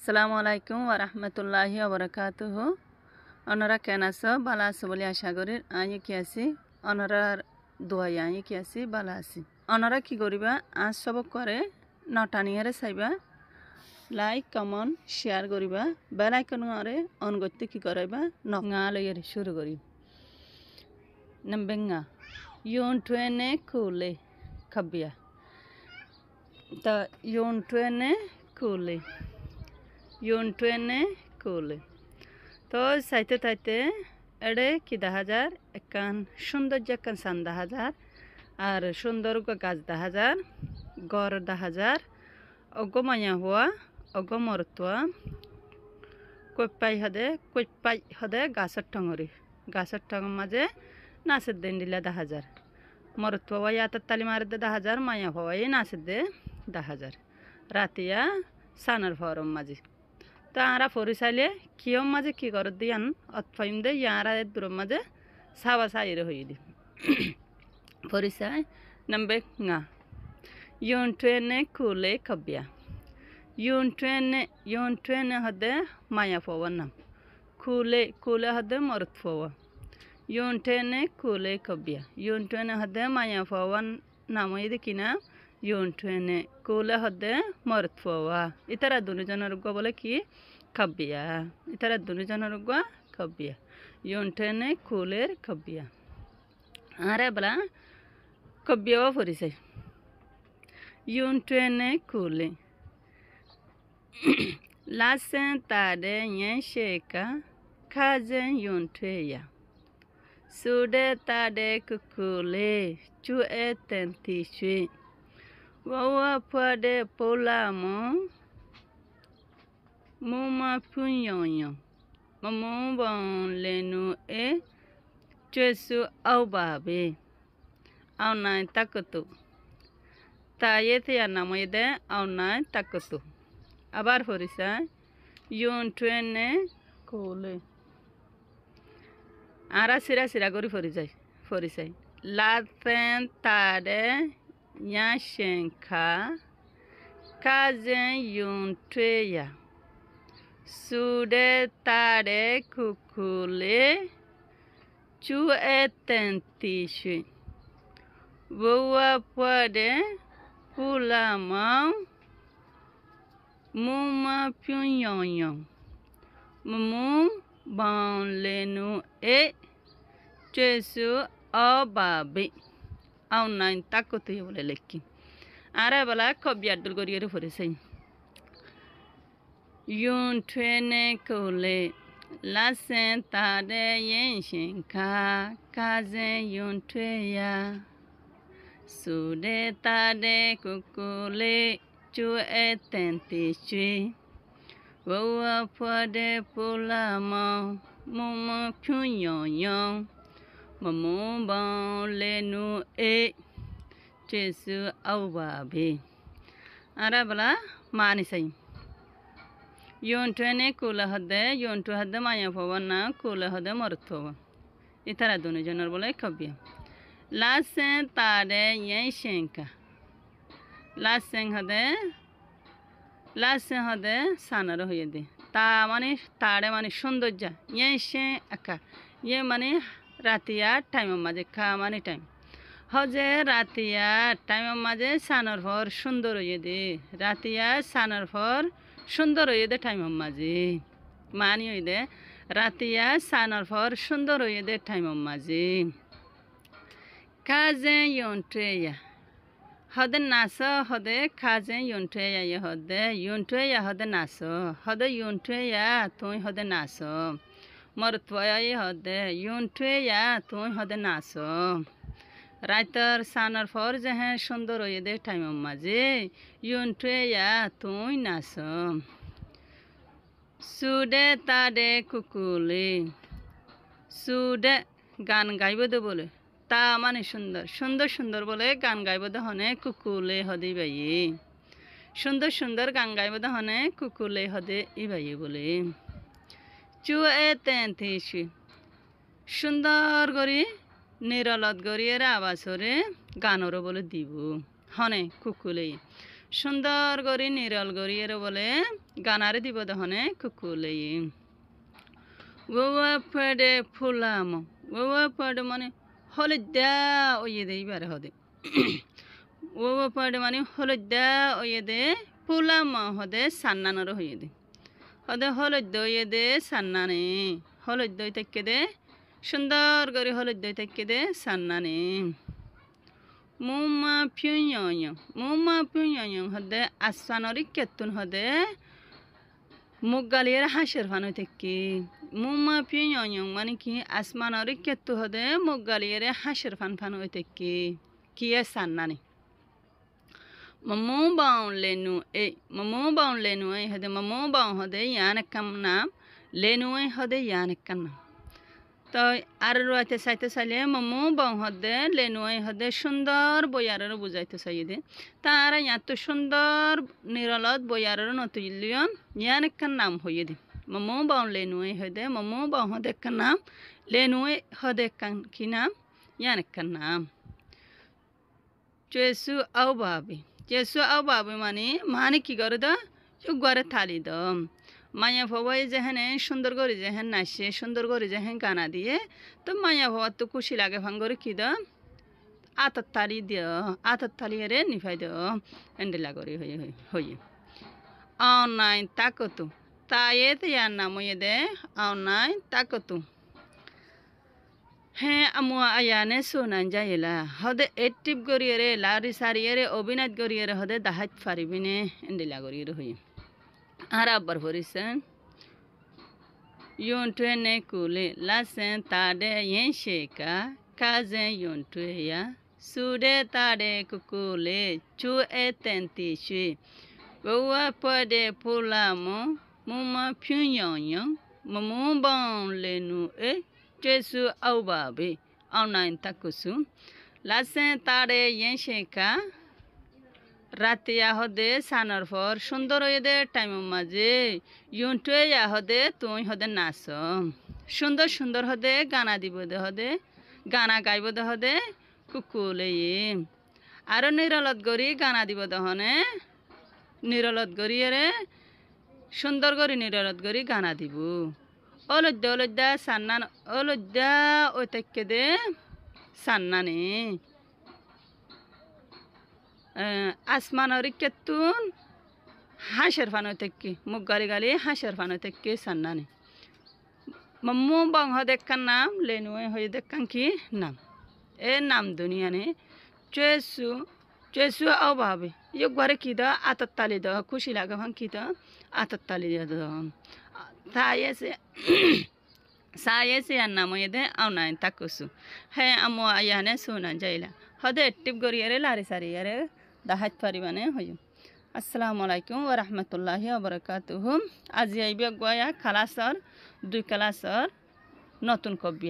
আসসালামু আলাইকুম ওয়া রাহমাতুল্লাহি ওয়া বারাকাতুহু। অনরা কেন আছো? ভালো আছো বলে আশা করি। আমি কি আছি অনরার দোয়াই আমি কি আছি ভালো আছি। অনরা কি করিবা আজ সব করে নটানিয়ারে চাইবা, লাইক কমেন্ট শেয়ার করিবা, বেল আইকন করে অন করতে কি করাইবা নঙা লইয়ারে শুরু করি নম্বেঙ্গা ইউন টুয়েনে কুলে খাবিয়া তা ইউন টুয়েনে কুলে কুলে তো চাইতে তাইতে এড়ে কি দেখা যার একান সৌন্দর্য একান সান দেখা যার আর সুন্দর গাছ দেখা যার গড় দেখা যার অগ মায়া হওয়া অগ মরতুয়া কইপাই হদে গাছের টঙর মাঝে নাচের দেন দিলে দেখা যার মরতুয়া ইয়াতার তালি মারে দে দেখা যার মায়া হওয়াই নাচের দে দেখা যার রাতিয়া সানার ফরম মাঝে তো আরা ফরি চাইলে কিয়ম মাঝে কি কর দিয়ান অতফাইম দে ইয়ারা দূরের মাঝে সাবা সাইরে হয়ে দি ফরিসাই নাম্বে ngা ইউন ট্রেনে কুলে খাবিয়া ইউন ট্রেনে হদে মায়া ফোয়া নাম কুলে হদে মরত ফোয়া ইউন ট্রেনে কুলে খাবিয়া ইউন ট্রেনে হদে মায়া ফোয়া নাম ইদি কিনা ইউন ট্রেনে কুলে হদে মরত ফোয়া ইতারা দুজনের গো বলে কি খাবিয়া ইতারা দুজনের গো খাবিয়া ইউন ট্রেনে কুলের খাবিয়া আরে বলা খাবিয়াও ফরিসাই ইউন ট্রেনে কুলে লাসেন তারে ইয়ে শেকা খাজেন ইউন ট্রেয়া সুডে তারে কুকুলে চুয়ে তেন্তিশে ওয়া পড়ে পোলামো মুমা ফুয়য়ো মমো বন লেনু এ চেসু আউবাবে আউনাই তাকতু তায়ে থিয়া নামই দে আউনাই তাকতু আবার ফরিসা ইউন ট্রেনে কোলে আরা সিরা সিরা করি ফরিসাই লাতেন তারে ইয়া শেখা কাজে ইউন ট্রেয়া সুডে তারে কুকুলে চুয়ে তেন্তিশে ওয়া পড়ে পুলামাও মুমা ফুয়য়ো মমো বন লেনু এ চেসু অবাবে আউনাইন তাকতে বলে লেখি আরে বলা কবি আড্ডুল করিয়ে ফরিসাই ইউন ট্রেনে কোলে লাসেন তারে ইয়েন শেখা কাজে ইউন ট্রেয়া সুডে তারে কুকুলে চুয়ে তেন্তিশে ওয়া পড়ে পোলামাও মোমো ফুয়য়ো মমো বন লেনু এ চেসু আউবাবে আরা বলা মানিসাই ইউন ট্রেনে কুলে হদে ইউন টু হদে মায়া ফোয়া না কুলে হদে মরত ফোয়া ইতারা দুজনের বলে খাবিয়া লাসেন তারে ইয়ে শেখা লাসেন হদে সানার হয়ে দে তা মানে তারে মানে সৌন্দর্য ইয়ে সে একা ইয়ে মানে রাতিয়া টাইমের মাঝে খা মানে টাইম হজে রাতিয়া টাইমের মাঝে সানার ফর সুন্দর হয়ে দে রাতিয়া সানার ফর সুন্দর হয়ে দে টাইমের মাঝে মানি হয়ে দে রাতিয়া সানার ফর সুন্দর হয়ে দে টাইমের মাঝে কাজে ইউন ট্রেয়া হদে নাচ হদে খাজে ইউন ট্রেয়া ইউন ট্রেয়া হদে নাচ হদে ইউন ট্রেয়া তুই হদে নাচ মরতুয়া হদে ইউন ট্রেয়া তুই হদে নাচ রাইতার সানার ফর যে হ্যাঁ সুন্দর হয়ে দে টাইমের মাঝে ইউন ট্রেয়া তুই নাচ সুডে তাডে কুকুলে সুডে গান গাইব দে বলে তা মানে সুন্দর বলে গান গাইব দে হনে কুকুলে হদে ইবাই সুন্দর গান গাইব দে হনে কুকুলে হদে ইবাই বলে চুয়ে তেন্তিশে সুন্দর করি নিরলত গড়িয়ে আবাসরে গানর বলে দিব হনে কুকুলে সুন্দর করি নিরল গড়িয়ে বলে গানারে দিব দহনে কুকুলে ওয়া পড়ে ফুলাম ওয়া পড়ে মানে হলদা ওয়ে দে এবারে হদে ওয়া পড়ে মানে হলদা ওয়ে দে ফুলাম হদে সান্নানর হয়ে দে হদে হলদ ওয়ে দে সান্নানে হলদ দই থেকে দে সুন্দর করে হলদ দই থেকে দে সান্নানে মুমা পিউয়ং হদে আসফানরি কেতুন হদে মুগালিয়ের হাঁসের ফানো থেকে মুমা পিউয়ং মানে কি আসমানরি কেতু হদে মুগালিয়ের হাঁসের ফান ফানো থেকে কি সান্নানি মমো বাউন লেনু এই হদে মমো বাউ হদে ইয়ান কাম নাম লেনু এই হদে ইয়ান কাম নাম তো আর রয়েছে চাইতে চাইলে মমো বাউ হদে লেনু এই হদে সুন্দর বয়ারের বুঝাইতে চাই দে তারা ইয়াত সুন্দর নিরলত বয়ারের নতুলিয়ন ইয়ান কাম নাম হয়ে দে মমো বাউ লেনু এই হদে মমো বাউ হদে কাম নাম লেনু এই হদে কাম কি নাম ইয়ান কাম নাম চেসু আও বাবি মানে কি করে দ ঘরে থালি দ মায়া ভবাই যেহেনে সুন্দর করে যেহেন নাচে সুন্দর করে যেহেন গানা দিয়ে তো মায়া ভবার তো খুশি লাগে ভাঙ্গরে কি দ আতর থালি দিও আতর থালি রে নিভাই দ এন্ডেলা করে হয়ে আও নাই তাকতু তায়ে তো ইয়ার নাম হয়ে দে আও নাই তাকতু হ্যাঁ আমুয়া আয়ানে সোনান যাইলা হদে এটিভ গরিয়ে লারি সারিয়ে অভিনয় গরিয়ে হদে দাহাত ফারিবিনে এন্ডিলা গরিয়ে হই আর আবার ভরিছেন ইয়ন্টুয়ে নে কুলে লাসেন তাডে ইয়েন শেকা কাজে ইয়ন্টুয়া সুডে তাডে কুকুলে চু এ তেন্তি শুই বউয়া পদে পুলামো মুমা পিউয়ং মমো বাউন লেনু এ চেসু আও বাবি আও নাইন তাকুসু লাসে তারে ইয়েন শেখা রাতিয়া হদে সানর ফর সুন্দর হয়ে দে টাইম মাঝে ইউন্টুয়ে হদে তুই হদে নাচ সুন্দর সুন্দর হদে গানা দিব দে হদে গানা গাইব দে হদে কুকুলে আর নিরলত গরি গানা দিব দহনে নিরলত গরি রে সুন্দর করে নিরলত গরি গানা দিব অলদ্দা সান্নান অলদ্দা ওই থেকে দে সান্নানে আসমানরি কেতুন হাঁসের ফানো থেকে মুখ গালি হাঁসের ফানো থেকে সান্নানে মম্মু বংহ দেখান নাম লেনুয়ে হয়ে দেখান কি নাম এ নাম দুনিয়ানে চেসু আও ভাবে ইয়ে ঘরে কি দ আতর তালি দ খুশি লাগে ভাঙ কি দ আতর তালি দ সায়েছে আর নাম হয়ে দে আও নাই তাকুসু হ্যাঁ আমু আয়ানে সোনা যাইলা হদে টিপ গরিয়ারে লারি সারিয়ারে দাহাত পারিবানে হইম আসসালামু আলাইকুম ওয়া রাহমাতুল্লাহি ওয়া বারাকাতুহু আজি আইবে গয়া খালাসর 2 ক্লাসর নতুন কবি